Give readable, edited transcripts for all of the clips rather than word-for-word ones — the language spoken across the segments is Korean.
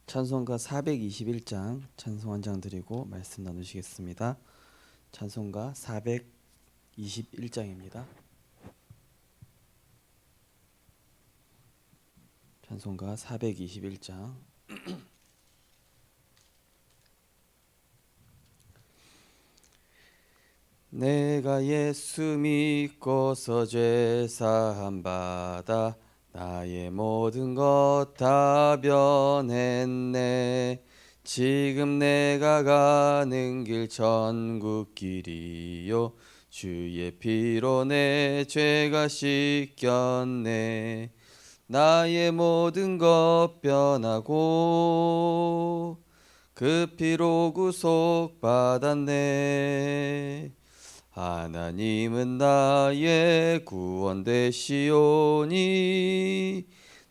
찬송가 421장 찬송 한 장 드리고 말씀 나누시겠습니다. 찬송가 421장입니다. 찬송가 421장. 내가 예수 믿고서 죄 사함 받아 나의 모든 것 다 변했네. 지금 내가 가는 길 천국 길이요 주의 피로 내 죄가 씻겼네. 나의 모든 것 변하고 그 피로 구속 받았네. 하나님은 나의 구원 되시오니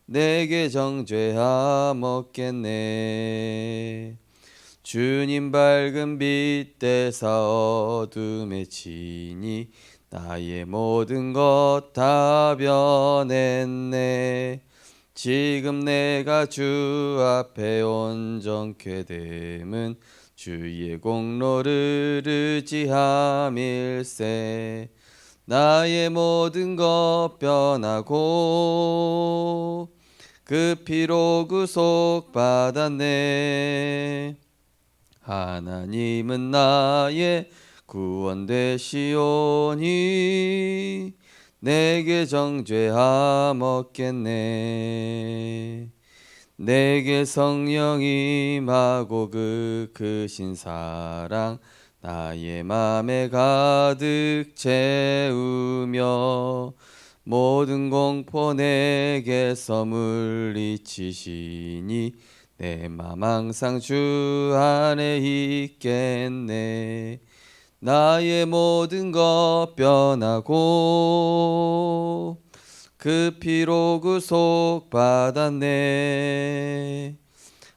내게 정죄함 없겠네. 주님 밝은 빛 되사 어둠에 치니 나의 모든 것 다 변했네. 지금 내가 주 앞에 온전케 됨은 주의 공로를 의지함일세. 나의 모든 것 변하고 그 피로 구속 받았네. 하나님은 나의 구원 되시오니 내게 정죄함 없겠네. 내게 성령 임하고 그 크신 사랑 나의 맘에 가득 채우며 모든 공포 내게서 물리치시니 내 맘 항상 주 안에 있겠네. 나의 모든 것 변하고 그 피로 구속 받았네.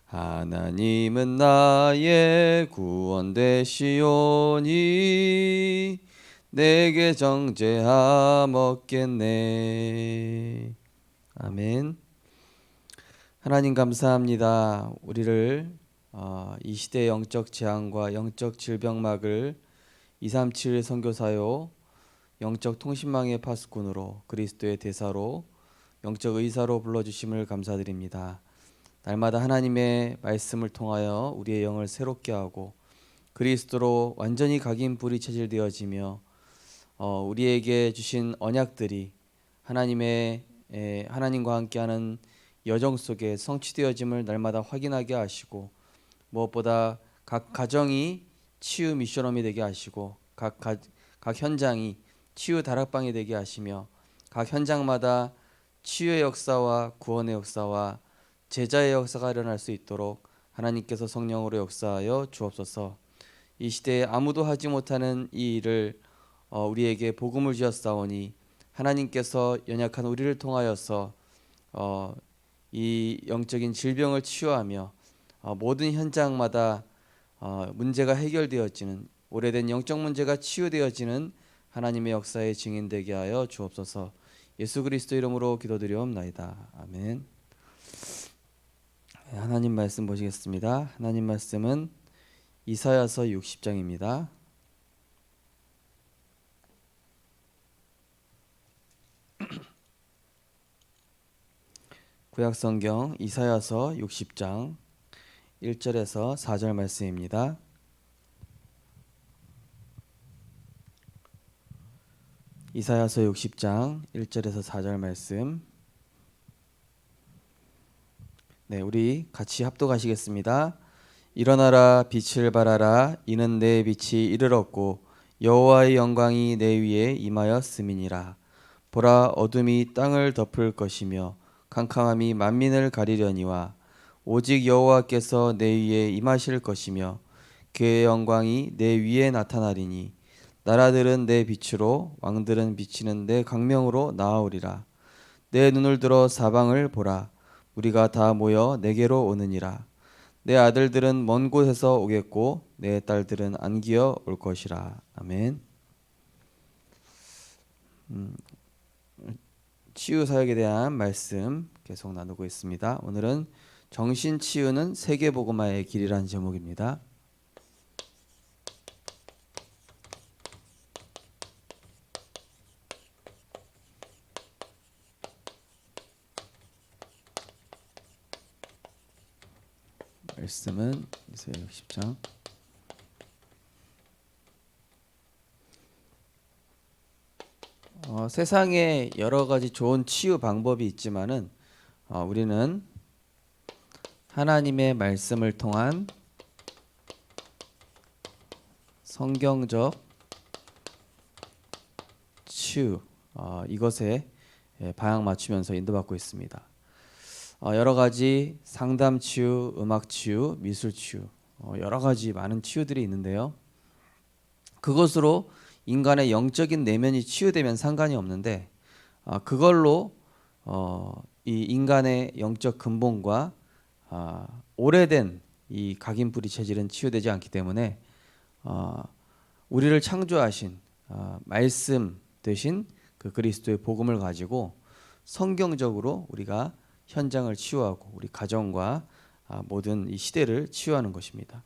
하나님은 나의 구원 되시오니 내게 정죄함 없겠네. 아멘. 하나님 감사합니다. 우리를 이 시대의 영적 재앙과 영적 질병막을 237 선교사요 영적 통신망의 파수꾼으로 그리스도의 대사로 영적 의사로 불러주심을 감사드립니다. 날마다 하나님의 말씀을 통하여 우리의 영을 새롭게 하고 그리스도로 완전히 각인불이 체질되어지며 우리에게 주신 언약들이 하나님과 함께하는 여정 속에 성취되어짐을 날마다 확인하게 하시고 무엇보다 각 가정이 치유 미션홈이 되게 하시고 각 현장이 치유 다락방이 되게 하시며 각 현장마다 치유의 역사와 구원의 역사와 제자의 역사가 일어날 수 있도록 하나님께서 성령으로 역사하여 주옵소서. 이 시대에 아무도 하지 못하는 이 일을 우리에게 복음을 주었사오니 하나님께서 연약한 우리를 통하여서 이 영적인 질병을 치유하며 모든 현장마다 문제가 해결되어지는 오래된 영적 문제가 치유되어지는 하나님의 역사의 증인되게 하여 주옵소서. 예수 그리스도 이름으로 기도드리옵나이다. 아멘. 하나님 말씀 보시겠습니다. 하나님 말씀은 이사야서 60장입니다. 구약성경 이사야서 60장 1절에서 4절 말씀입니다. 이사야서 60장 1절에서 4절 말씀. 네, 우리 같이 합독하시겠습니다. 일어나라 빛을 발하라 이는 내 빛이 이르렀고 여호와의 영광이 내 위에 임하였음이니라. 보라 어둠이 땅을 덮을 것이며 캄캄함이 만민을 가리려니와 오직 여호와께서 내 위에 임하실 것이며 그의 영광이 내 위에 나타나리니 나라들은 내 빛으로 왕들은 비치는 내 광명으로 나아오리라. 내 눈을 들어 사방을 보라. 우리가 다 모여 내게로 오느니라. 내 아들들은 먼 곳에서 오겠고 내 딸들은 안기어 올 것이라. 아멘. 치유 사역에 대한 말씀 계속 나누고 있습니다. 오늘은 정신 치유는 세계복음화의 길이라는 제목입니다. 말씀은 이사야 60장. 세상에 여러 가지 좋은 치유 방법이 있지만은 우리는 하나님의 말씀을 통한 성경적 치유 이것에 방향 맞추면서 인도받고 있습니다. 여러 가지 상담 치유, 음악 치유, 미술 치유 여러 가지 많은 치유들이 있는데요. 그것으로 인간의 영적인 내면이 치유되면 상관이 없는데 그걸로 이 인간의 영적 근본과 오래된 이 각인뿌리 체질은 치유되지 않기 때문에 우리를 창조하신 말씀 되신 그 그리스도의 복음을 가지고 성경적으로 우리가 현장을 치유하고 우리 가정과 모든 이 시대를 치유하는 것입니다.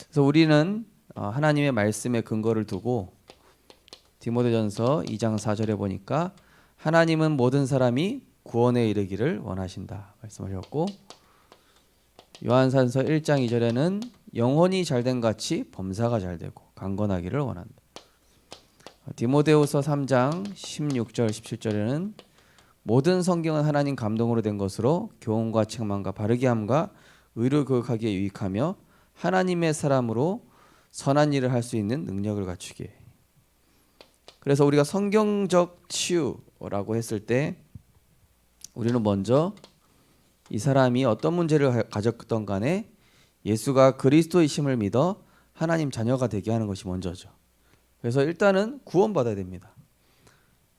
그래서 우리는 하나님의 말씀에 근거를 두고 디모데전서 2장 4절에 보니까 하나님은 모든 사람이 구원에 이르기를 원하신다 말씀하셨고, 요한산서 1장 2절에는 영혼이 잘된 같이 범사가 잘되고 강건하기를 원한다. 디모데후서 3장 16절 17절에는 모든 성경은 하나님 감동으로 된 것으로 교훈과 책망과 바르게 함과 의를 교육하기에 유익하며 하나님의 사람으로 선한 일을 할 수 있는 능력을 갖추게. 그래서 우리가 성경적 치유라고 했을 때 우리는 먼저 이 사람이 어떤 문제를 가졌던 간에 예수가 그리스도이심을 믿어 하나님 자녀가 되게 하는 것이 먼저죠. 그래서 일단은 구원받아야 됩니다.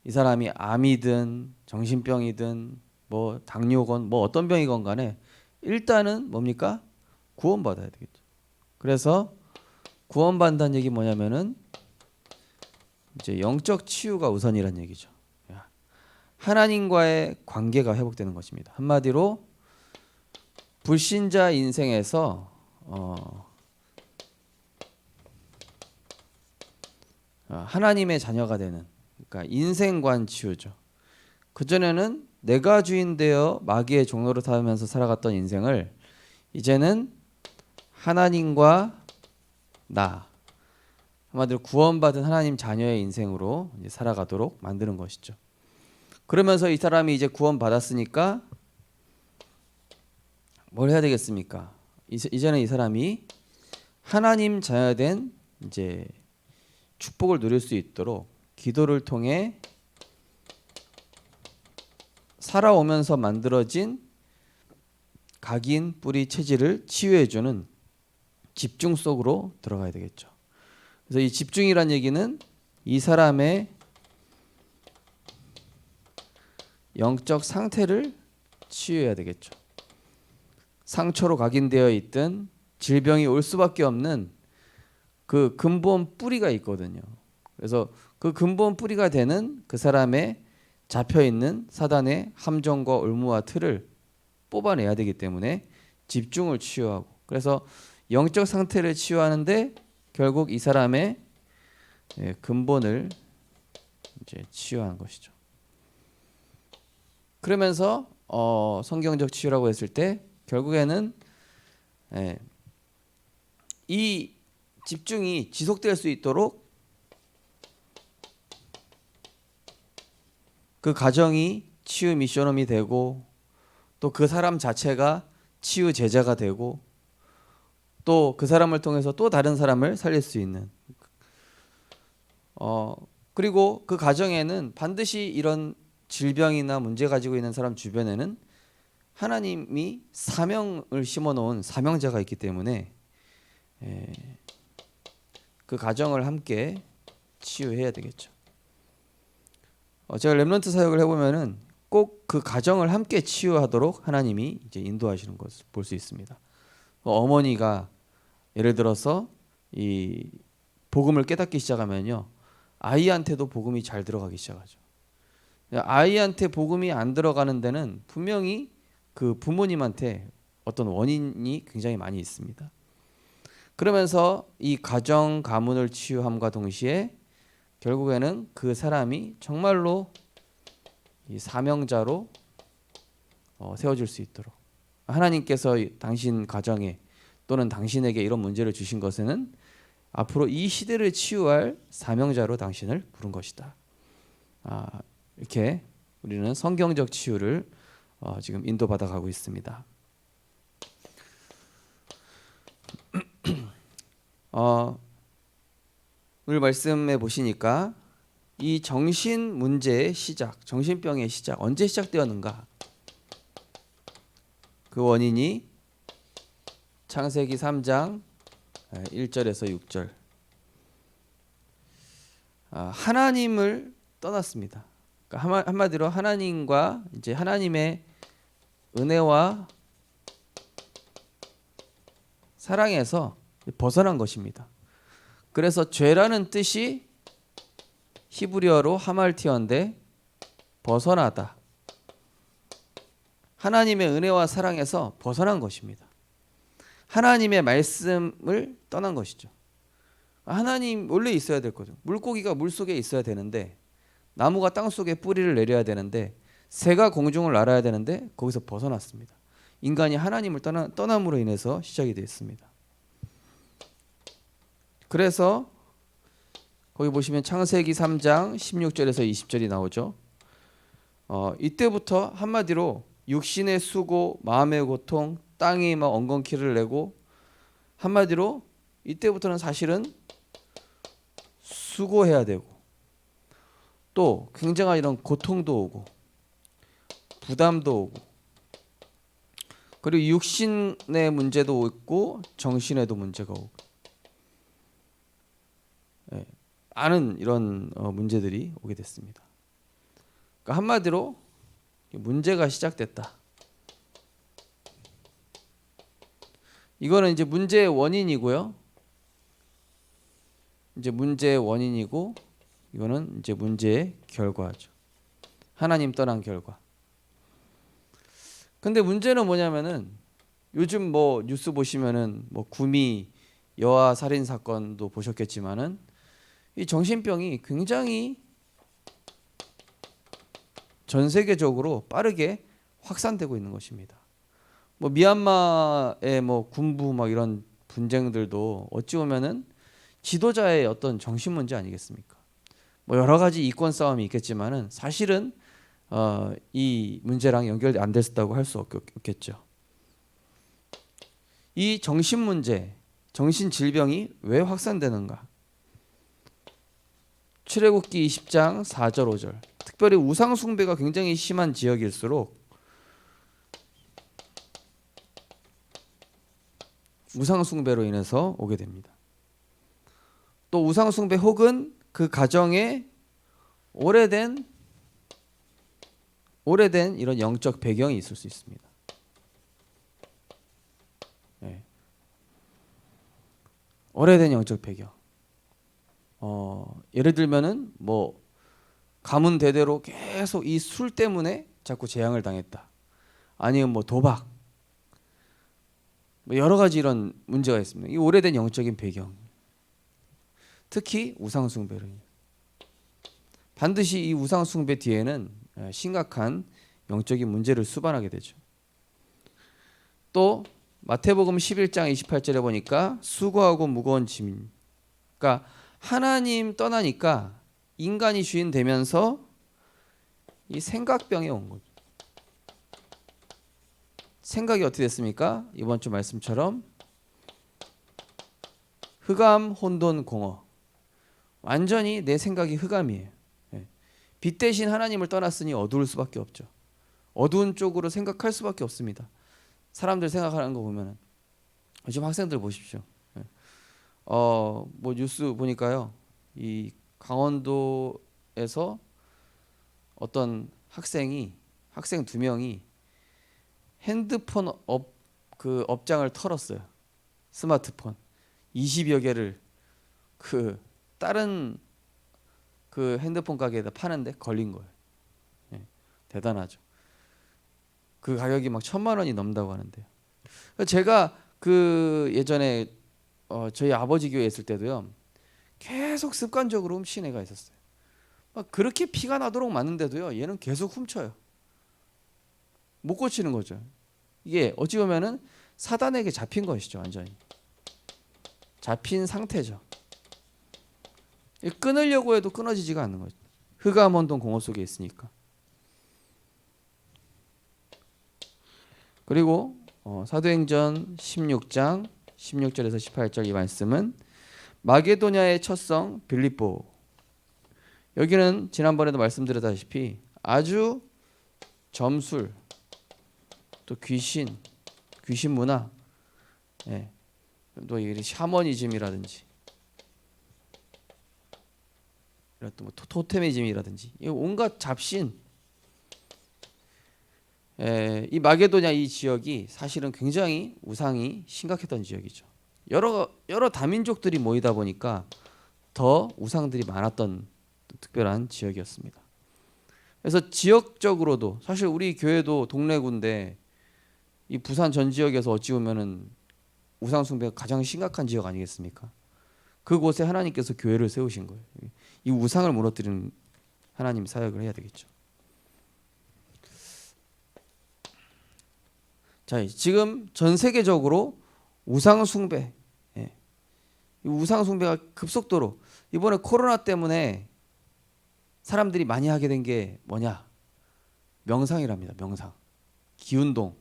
이 사람이 암이든 정신병이든 뭐 당뇨건 뭐 어떤 병이건 간에 일단은 뭡니까? 구원받아야 되겠죠. 그래서 구원받는다는 얘기 뭐냐면은 이제 영적 치유가 우선이란 얘기죠. 하나님과의 관계가 회복되는 것입니다. 한마디로 불신자 인생에서 하나님의 자녀가 되는, 그러니까 인생관 치유죠. 그전에는 내가 주인 되어 마귀의 종로로 살면서 살아갔던 인생을 이제는 하나님과 나, 한마디로 구원받은 하나님 자녀의 인생으로 이제 살아가도록 만드는 것이죠. 그러면서 이 사람이 이제 구원받았으니까 뭘 해야 되겠습니까? 이제는 이 사람이 하나님 자녀된 이제 축복을 누릴 수 있도록 기도를 통해 살아오면서 만들어진 각인 뿌리 체질을 치유해주는 집중 속으로 들어가야 되겠죠. 그래서 이 집중이란 얘기는 이 사람의 영적 상태를 치유해야 되겠죠. 상처로 각인되어 있든 질병이 올 수밖에 없는 그 근본 뿌리가 있거든요. 그래서 그 근본 뿌리가 되는 그 사람의 잡혀 있는 사단의 함정과 올무와 틀을 뽑아내야 되기 때문에 집중을 치유하고, 그래서 영적 상태를 치유하는데 결국 이 사람의 근본을 이제 치유하는 것이죠. 그러면서 성경적 치유라고 했을 때 결국에는 이 집중이 지속될 수 있도록 그 가정이 치유 미션홈이 되고, 또 그 사람 자체가 치유 제자가 되고, 또 그 사람을 통해서 또 다른 사람을 살릴 수 있는, 그리고 그 가정에는 반드시 이런 질병이나 문제 가지고 있는 사람 주변에는 하나님이 사명을 심어놓은 사명자가 있기 때문에 그 가정을 함께 치유해야 되겠죠. 제가 렘넌트 사역을 해보면은 꼭 그 가정을 함께 치유하도록 하나님이 이제 인도하시는 것을 볼 수 있습니다. 어머니가 예를 들어서 이 복음을 깨닫기 시작하면요, 아이한테도 복음이 잘 들어가기 시작하죠. 아이한테 복음이 안 들어가는 데는 분명히 그 부모님한테 어떤 원인이 굉장히 많이 있습니다. 그러면서 이 가정 가문을 치유함과 동시에 결국에는 그 사람이 정말로 이 사명자로 세워질 수 있도록 하나님께서 당신 가정에 또는 당신에게 이런 문제를 주신 것에는 앞으로 이 시대를 치유할 사명자로 당신을 부른 것이다. 이렇게 우리는 성경적 치유를 지금 인도받아 가고 있습니다. 오늘 말씀해 보시니까 이 정신 문제의 시작, 정신병의 시작 언제 시작되었는가? 그 원인이 창세기 3장 1절에서 6절. 하나님을 떠났습니다. 그러니까 한마디로 하나님과 이제 하나님의 은혜와 사랑에서 벗어난 것입니다. 그래서 죄라는 뜻이 히브리어로 하말티어인데 벗어나다. 하나님의 은혜와 사랑에서 벗어난 것입니다. 하나님의 말씀을 떠난 것이죠. 하나님 원래 있어야 될 거죠. 물고기가 물속에 있어야 되는데, 나무가 땅속에 뿌리를 내려야 되는데, 새가 공중을 날아야 되는데 거기서 벗어났습니다. 인간이 하나님을 떠남으로 인해서 시작이 되었습니다. 그래서 거기 보시면 창세기 3장 16절에서 20절이 나오죠. 이때부터 한마디로 육신의 수고, 마음의 고통, 땅이 막 엉겅퀴를 내고, 한마디로 이때부터는 사실은 수고해야 되고, 또 굉장한 이런 고통도 오고 부담도 오고, 그리고 육신의 문제도 있고 정신에도 문제가 오고, 많은 이런 문제들이 오게 됐습니다. 그러니까 한마디로 문제가 시작됐다. 이거는 이제 문제의 원인이고요. 이제 문제의 원인이고, 이거는 이제 문제의 결과죠. 하나님 떠난 결과. 근데 문제는 뭐냐면은 요즘 뭐 뉴스 보시면은 뭐 구미 여아 살인 사건도 보셨겠지만은 이 정신병이 굉장히 전 세계적으로 빠르게 확산되고 있는 것입니다. 뭐 미얀마의 뭐 군부 막 이런 분쟁들도 어찌 보면은 지도자의 어떤 정신 문제 아니겠습니까? 뭐 여러 가지 이권 싸움이 있겠지만은 사실은 이 문제랑 연결 안 됐다고 할 수 없겠죠. 이 정신 문제, 정신 질병이 왜 확산되는가? 출애굽기 20장 4절 5절. 특별히 우상 숭배가 굉장히 심한 지역일수록 우상 숭배로 인해서 오게 됩니다. 또 우상 숭배 혹은 그 가정에 오래된 이런 영적 배경이 있을 수 있습니다. 네. 오래된 영적 배경. 예를 들면은 뭐 가문 대대로 계속 이 술 때문에 자꾸 재앙을 당했다. 아니면 뭐 도박. 뭐 여러 가지 이런 문제가 있습니다. 이 오래된 영적인 배경. 특히 우상 숭배로 인해. 반드시 이 우상 숭배 뒤에는 심각한 영적인 문제를 수반하게 되죠. 또 마태복음 11장 28절에 보니까 수고하고 무거운 짐. 그러니까 하나님 떠나니까 인간이 주인 되면서 이 생각병이 온 거죠. 생각이 어떻게 됐습니까? 이번 주 말씀처럼 흑암, 혼돈, 공허. 완전히 내 생각이 흑암이에요. 빛 대신 하나님을 떠났으니 어두울 수밖에 없죠. 어두운 쪽으로 생각할 수밖에 없습니다. 사람들 생각하는 거 보면은 요즘 학생들 보십시오. 뭐 뉴스 보니까요, 이 강원도에서 어떤 학생 2명이 핸드폰 업장을 털었어요. 스마트폰 20여 개를 그 다른 그 핸드폰 가게에다 파는데 걸린 거예요. 대단하죠. 그 가격이 막 1,000만 원이 넘는다고 하는데요. 제가 그 예전에 저희 아버지 교회에 있을 때도요. 계속 습관적으로 훔친 애가 있었어요. 막 그렇게 피가 나도록 맞는데도요. 얘는 계속 훔쳐요. 못 고치는 거죠. 이게 어찌 보면은 사단에게 잡힌 것이죠. 완전히 잡힌 상태죠. 끊으려고 해도 끊어지지가 않는 거죠. 흑암혼돈 공허 속에 있으니까. 그리고 사도행전 16장 16절에서 18절 이 말씀은 마게도냐의 첫성 빌립보, 여기는 지난번에도 말씀드렸다시피 아주 점술, 또 귀신 문화, 예, 또 이 샤머니즘이라든지 이런 또 뭐 토테미즘이라든지 온갖 잡신, 이 마게도냐 이 지역이 사실은 굉장히 우상이 심각했던 지역이죠. 여러 다민족들이 모이다 보니까 더 우상들이 많았던 특별한 지역이었습니다. 그래서 지역적으로도 사실 우리 교회도 동래구인데 이 부산 전 지역에서 어찌 보면은 우상 숭배가 가장 심각한 지역 아니겠습니까? 그곳에 하나님께서 교회를 세우신 거예요. 이 우상을 무너뜨리는 하나님 사역을 해야 되겠죠. 자, 지금 전 세계적으로 우상 숭배, 이 우상 숭배가 급속도로, 이번에 코로나 때문에 사람들이 많이 하게 된 게 뭐냐? 명상이랍니다. 명상, 기운동,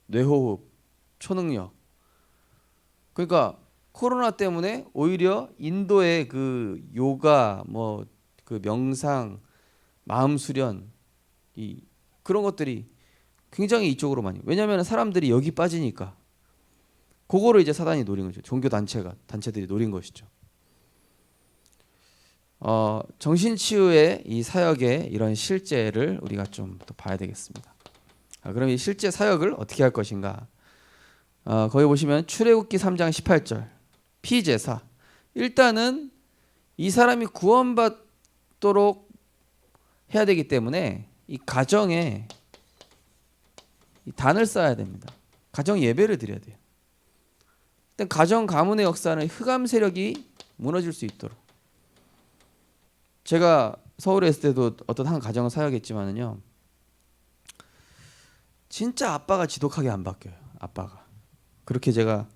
뇌호흡, 초능력. 그러니까 코로나 때문에 오히려 인도의 그 요가, 뭐 그 명상, 마음 수련, 이 그런 것들이 굉장히 이쪽으로 많이. 왜냐하면 사람들이 여기 빠지니까 그거를 이제 사단이 노린 거죠. 종교 단체들이 노린 것이죠. 정신치유의 이 사역의 이런 실제를 우리가 좀 더 봐야 되겠습니다. 그럼 이 실제 사역을 어떻게 할 것인가? 거기 보시면 출애굽기 3장 18절 피제사. 일단은 이 사람이 구원받도록 해야 되기 때문에 이 가정에 이 단을 쌓아야 됩니다. 가정 예배를 드려야 돼요. 일단 가정 가문의 역사는 흑암 세력이 무너질 수 있도록. 제가 서울에 있을 때도 어떤 한 가정을 사역했지만은요, 진짜 아빠가 지독하게 안 바뀌어요. 아빠가 그렇게 제가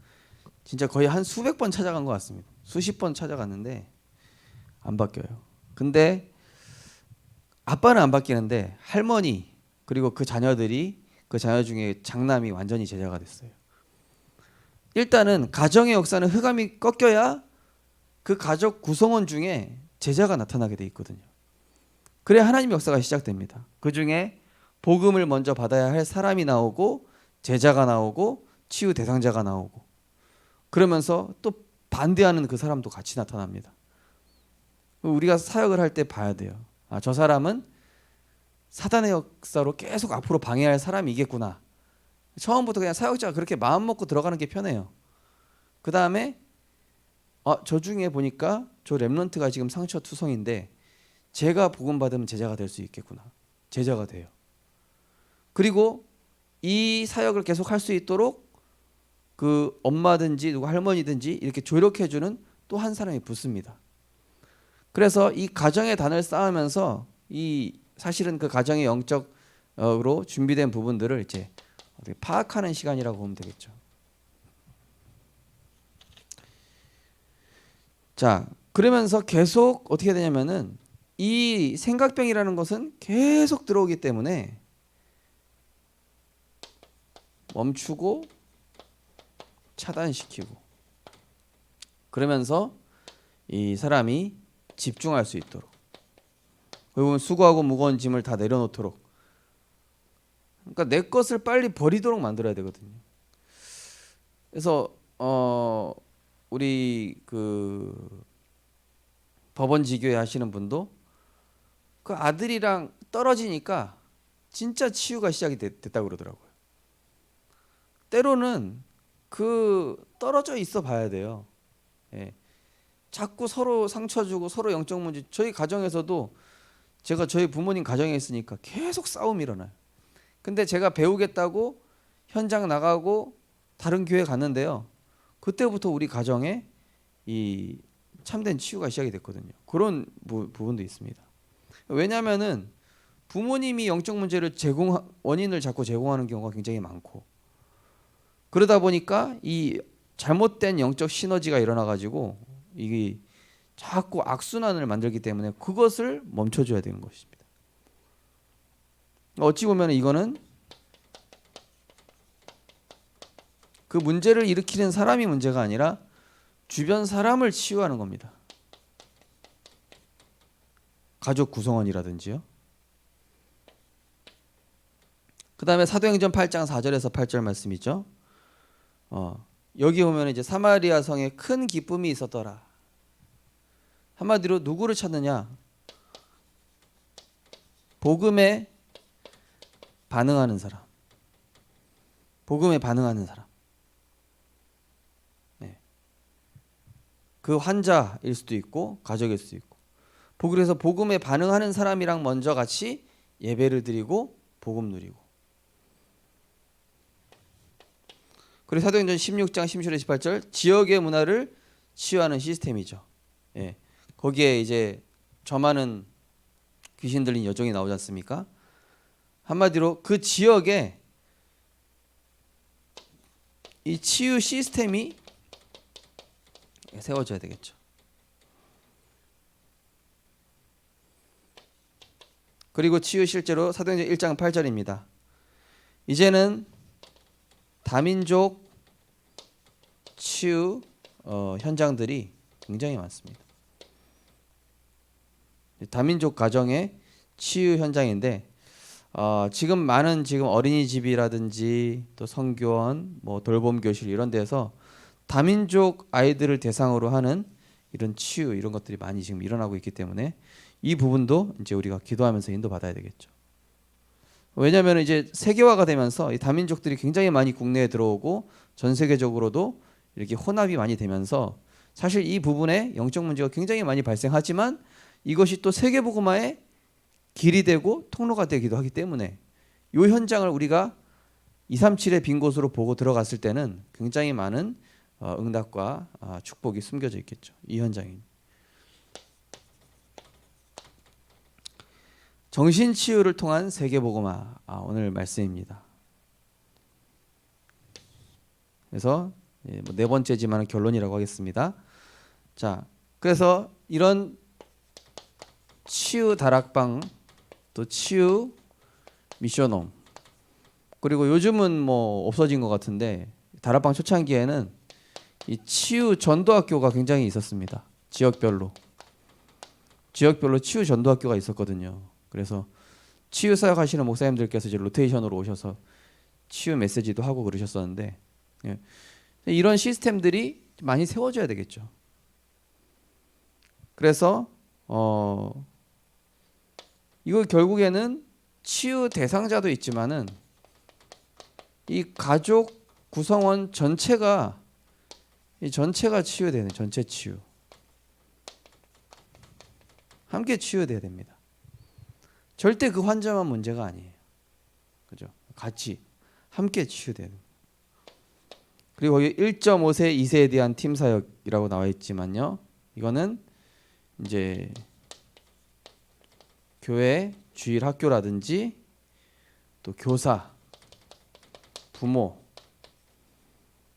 진짜 거의 한 수백 번 찾아간 것 같습니다. 수십 번 찾아갔는데 안 바뀌어요. 근데 아빠는 안 바뀌는데 할머니 그리고 그 자녀들이, 그 자녀 중에 장남이 완전히 제자가 됐어요. 일단은 가정의 역사는 흑암이 꺾여야 그 가족 구성원 중에 제자가 나타나게 돼 있거든요. 그래야 하나님의 역사가 시작됩니다. 그 중에 복음을 먼저 받아야 할 사람이 나오고 제자가 나오고 치유 대상자가 나오고, 그러면서 또 반대하는 그 사람도 같이 나타납니다. 우리가 사역을 할 때 봐야 돼요. 저 사람은 사단의 역사로 계속 앞으로 방해할 사람이겠구나. 처음부터 그냥 사역자가 그렇게 마음 먹고 들어가는 게 편해요. 그 다음에 저 중에 보니까 저 렘넌트가 지금 상처투성인데 제가 복음 받으면 제자가 될 수 있겠구나. 제자가 돼요. 그리고 이 사역을 계속 할 수 있도록 그 엄마든지 누구 할머니든지 이렇게 조력해주는 또 한 사람이 붙습니다. 그래서 이 가정의 단을 쌓으면서 이 사실은 그 가정의 영적으로 준비된 부분들을 이제 파악하는 시간이라고 보면 되겠죠. 자, 그러면서 계속 어떻게 되냐면은 이 생각병이라는 것은 계속 들어오기 때문에 멈추고 차단시키고, 그러면서 이 사람이 집중할 수 있도록, 그리고 수고하고 무거운 짐을 다 내려놓도록, 그러니까 내 것을 빨리 버리도록 만들어야 되거든요. 그래서 우리 그 법원지교회 하시는 분도 그 아들이랑 떨어지니까 진짜 치유가 시작이 됐다고 그러더라고요. 때로는 그 떨어져 있어 봐야 돼요. 예. 자꾸 서로 상처 주고 서로 영적 문제. 저희 가정에서도 제가 저희 부모님 가정에 있으니까 계속 싸움이 일어나요. 근데 제가 배우겠다고 현장 나가고 다른 교회 갔는데요. 그때부터 우리 가정에 이 참된 치유가 시작이 됐거든요. 그런 부분도 있습니다. 왜냐하면은 부모님이 영적 문제를 원인을 자꾸 제공하는 경우가 굉장히 많고, 그러다 보니까 이 잘못된 영적 시너지가 일어나 가지고 이게 자꾸 악순환을 만들기 때문에 그것을 멈춰줘야 되는 것입니다. 어찌 보면 이거는 그 문제를 일으키는 사람이 문제가 아니라 주변 사람을 치유하는 겁니다. 가족 구성원이라든지요. 그 다음에 사도행전 8장 4절에서 8절 말씀이죠. 여기 보면 이제 사마리아 성에 큰 기쁨이 있었더라. 한마디로 누구를 찾느냐? 복음에 반응하는 사람. 복음에 반응하는 사람. 네. 그 환자일 수도 있고 가족일 수도 있고. 그래서 복음에 반응하는 사람이랑 먼저 같이 예배를 드리고 복음 누리고. 그리고 사도행전 16장 17절 18절 지역의 문화를 치유하는 시스템이죠. 예. 거기에 이제 저많은 귀신 들린 여종이 나오지 않습니까? 한마디로 그 지역에 이 치유 시스템이 세워져야 되겠죠. 그리고 치유 실제로 사도행전 1장 8절입니다. 이제는 다민족 치유 현장들이 굉장히 많습니다. 다민족 가정의 치유 현장인데 지금 많은 어린이집이라든지 또 성교원, 뭐 돌봄 교실 이런 데서 다민족 아이들을 대상으로 하는 이런 치유 이런 것들이 많이 지금 일어나고 있기 때문에 이 부분도 이제 우리가 기도하면서 인도받아야 되겠죠. 왜냐하면 이제 세계화가 되면서 이 다민족들이 굉장히 많이 국내에 들어오고 전 세계적으로도 이렇게 혼합이 많이 되면서 사실 이 부분에 영적 문제가 굉장히 많이 발생하지만 이것이 또 세계복음화의 길이 되고 통로가 되기도 하기 때문에 이 현장을 우리가 237의 빈 곳으로 보고 들어갔을 때는 굉장히 많은 응답과 축복이 숨겨져 있겠죠. 이 현장이. 정신치유를 통한 세계복음화 오늘 말씀입니다. 그래서 네 번째지만 결론이라고 하겠습니다. 자, 그래서 이런 치유 다락방 또 치유 미션홈 그리고 요즘은 뭐 없어진 것 같은데 다락방 초창기에는 이 치유 전도학교가 굉장히 있었습니다. 지역별로 치유 전도학교가 있었거든요. 그래서 치유 사역 하시는 목사님들께서 이제 로테이션으로 오셔서 치유 메시지도 하고 그러셨었는데 이런 시스템들이 많이 세워져야 되겠죠. 그래서 이거 결국에는 치유 대상자도 있지만은 이 가족 구성원 전체가 치유되는 전체 치유. 함께 치유돼야 됩니다. 절대 그 환자만 문제가 아니에요. 그죠? 같이 함께 치유돼야 됩니다. 그리고 거기 1.5세, 2세에 대한 팀 사역이라고 나와 있지만요. 이거는 이제 교회, 주일 학교라든지 또 교사, 부모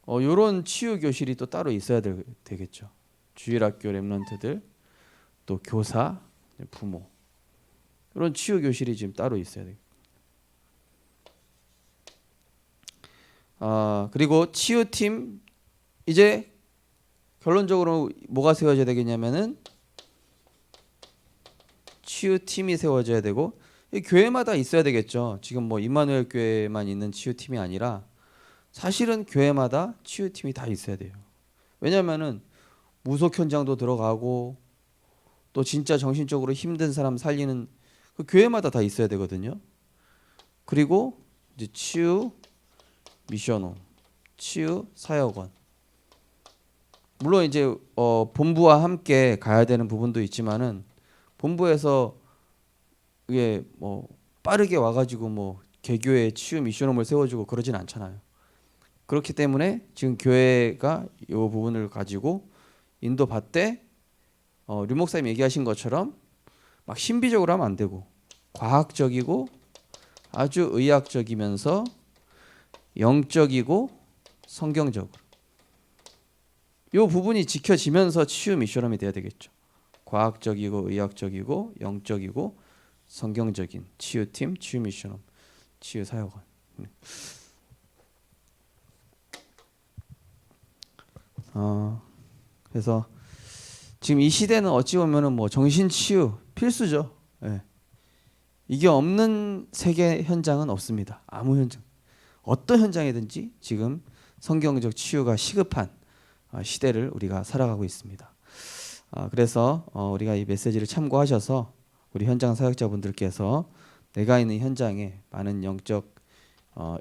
이런 치유 교실이 또 따로 있어야 되겠죠. 주일 학교 렘넌트들, 또 교사, 부모 이런 치유 교실이 지금 따로 있어야 돼요. 그리고 치유팀 이제 결론적으로 뭐가 세워져야 되겠냐면은 치유팀이 세워져야 되고 교회마다 있어야 되겠죠. 지금 뭐 임마누엘 교회만 있는 치유팀이 아니라 사실은 교회마다 치유팀이 다 있어야 돼요. 왜냐하면은 무속 현장도 들어가고 또 진짜 정신적으로 힘든 사람 살리는 그 교회마다 다 있어야 되거든요. 그리고 이제 치유 미션홈, 치유 사역원. 물론 이제 본부와 함께 가야 되는 부분도 있지만은 본부에서 이게 뭐 빠르게 와가지고 뭐 개교에 치유 미션홈을 세워주고 그러진 않잖아요. 그렇기 때문에 지금 교회가 이 부분을 가지고 인도받되 류 목사님 얘기하신 것처럼 막 신비적으로 하면 안 되고 과학적이고 아주 의학적이면서 영적이고 성경적으로 이 부분이 지켜지면서 치유 미션홈이 돼야 되겠죠. 과학적이고 의학적이고 영적이고 성경적인 치유팀, 치유 미션홈, 치유 사역원. 그래서 지금 이 시대는 어찌 보면은 뭐 정신 치유 필수죠. 예. 이게 없는 세계 현장은 없습니다. 아무 현장, 어떤 현장이든지 지금 성경적 치유가 시급한 시대를 우리가 살아가고 있습니다. 그래서 우리가 이 메시지를 참고하셔서 우리 현장 사역자분들께서 내가 있는 현장에 많은 영적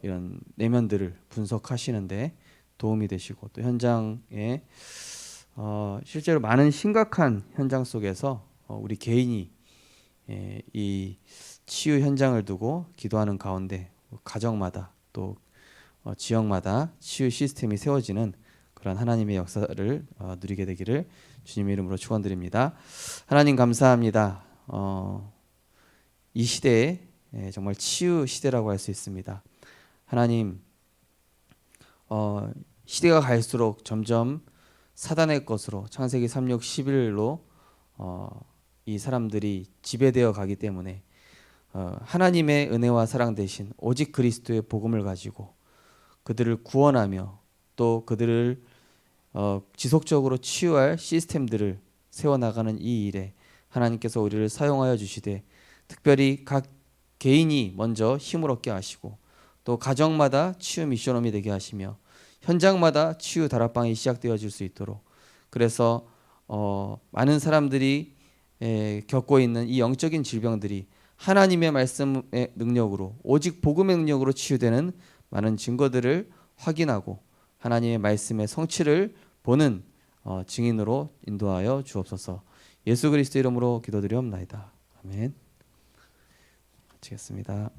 이런 내면들을 분석하시는데 도움이 되시고 또 현장에 실제로 많은 심각한 현장 속에서 우리 개인이 이 치유 현장을 두고 기도하는 가운데 가정마다 또 지역마다 치유 시스템이 세워지는 그런 하나님의 역사를 누리게 되기를 주님의 이름으로 축원드립니다. 하나님 감사합니다. 이 시대에 정말 치유 시대라고 할 수 있습니다. 하나님 시대가 갈수록 점점 사단의 것으로 창세기 3, 6, 11로 이 사람들이 지배되어 가기 때문에 하나님의 은혜와 사랑 대신 오직 그리스도의 복음을 가지고 그들을 구원하며 또 그들을 지속적으로 치유할 시스템들을 세워나가는 이 일에 하나님께서 우리를 사용하여 주시되 특별히 각 개인이 먼저 힘을 얻게 하시고 또 가정마다 치유 미션홈이 되게 하시며 현장마다 치유 다락방이 시작되어질 수 있도록 그래서 많은 사람들이 겪고 있는 이 영적인 질병들이 하나님의 말씀의 능력으로 오직 복음의 능력으로 치유되는 많은 증거들을 확인하고 하나님의 말씀의 성취를 보는 증인으로 인도하여 주옵소서. 예수 그리스도 이름으로 기도드리옵나이다. 아멘. 마치겠습니다.